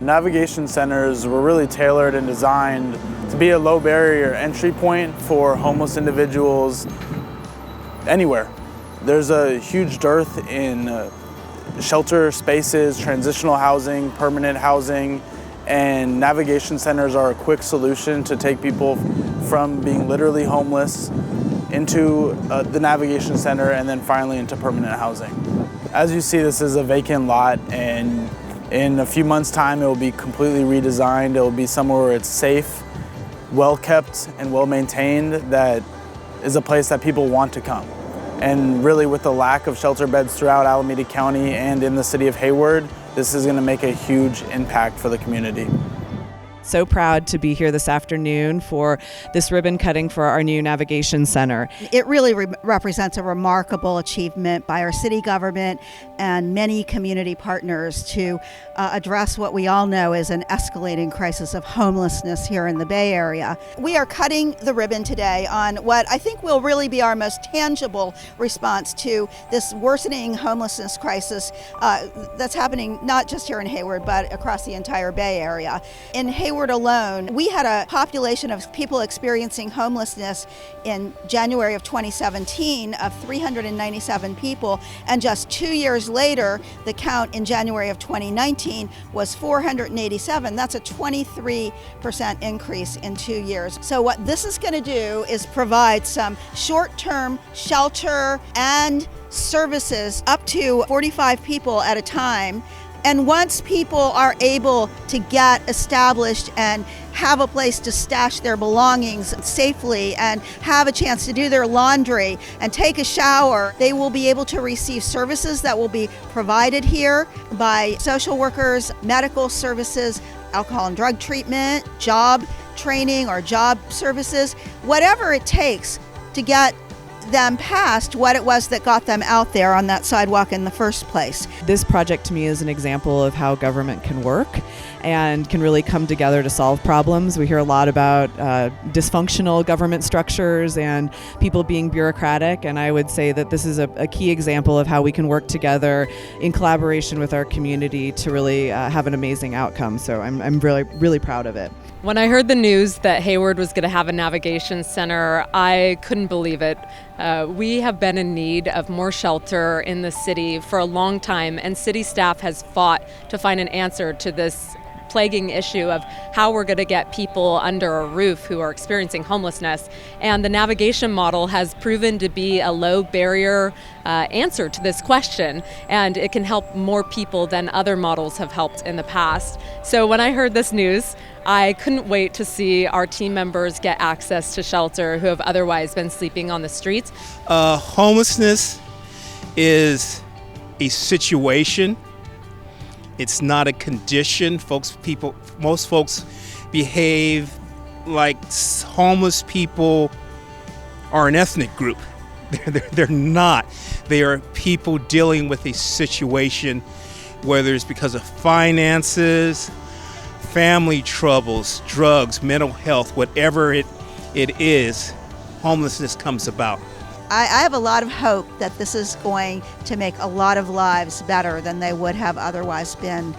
Navigation centers were really tailored and designed to be a low barrier entry point for homeless individuals anywhere. There's a huge dearth in shelter spaces, transitional housing, permanent housing, and navigation centers are a quick solution to take people from being literally homeless into the navigation center and then finally into permanent housing. As you see, this is a vacant lot, and in a few months' time it will be completely redesigned. It will be somewhere where it's safe, well kept, and well maintained, that is a place that people want to come. And really, with the lack of shelter beds throughout Alameda County and in the city of Hayward, this is going to make a huge impact for the community. So proud to be here this afternoon for this ribbon cutting for our new navigation center. It really represents a remarkable achievement by our city government and many community partners to address what we all know is an escalating crisis of homelessness here in the Bay Area. We are cutting the ribbon today on what I think will really be our most tangible response to this worsening homelessness crisis that's happening not just here in Hayward, but across the entire Bay Area. In Hayward alone, we had a population of people experiencing homelessness in January of 2017 of 397 people, and just 2 years later, the count in January of 2019 was 487. That's a 23% increase in 2 years. So what this is going to do is provide some short-term shelter and services up to 45 people at a time. And once people are able to get established and have a place to stash their belongings safely and have a chance to do their laundry and take a shower, they will be able to receive services that will be provided here by social workers, medical services, alcohol and drug treatment, job training or job services, whatever it takes to get them past what it was that got them out there on that sidewalk in the first place. This project to me is an example of how government can work and can really come together to solve problems. We hear a lot about dysfunctional government structures and people being bureaucratic, and I would say that this is a key example of how we can work together in collaboration with our community to really have an amazing outcome. So I'm really, really proud of it. When I heard the news that Hayward was going to have a navigation center, I couldn't believe it. We have been in need of more shelter in the city for a long time, and city staff has fought to find an answer to this plaguing issue of how we're going to get people under a roof who are experiencing homelessness. And the navigation model has proven to be a low barrier answer to this question, and it can help more people than other models have helped in the past. So when I heard this news, I couldn't wait to see our team members get access to shelter who have otherwise been sleeping on the streets. Homelessness is a situation. It's not a condition. Most folks behave like homeless people are an ethnic group. They're not. They are people dealing with a situation, whether it's because of finances, family troubles, drugs, mental health, whatever it is, homelessness comes about. I have a lot of hope that this is going to make a lot of lives better than they would have otherwise been.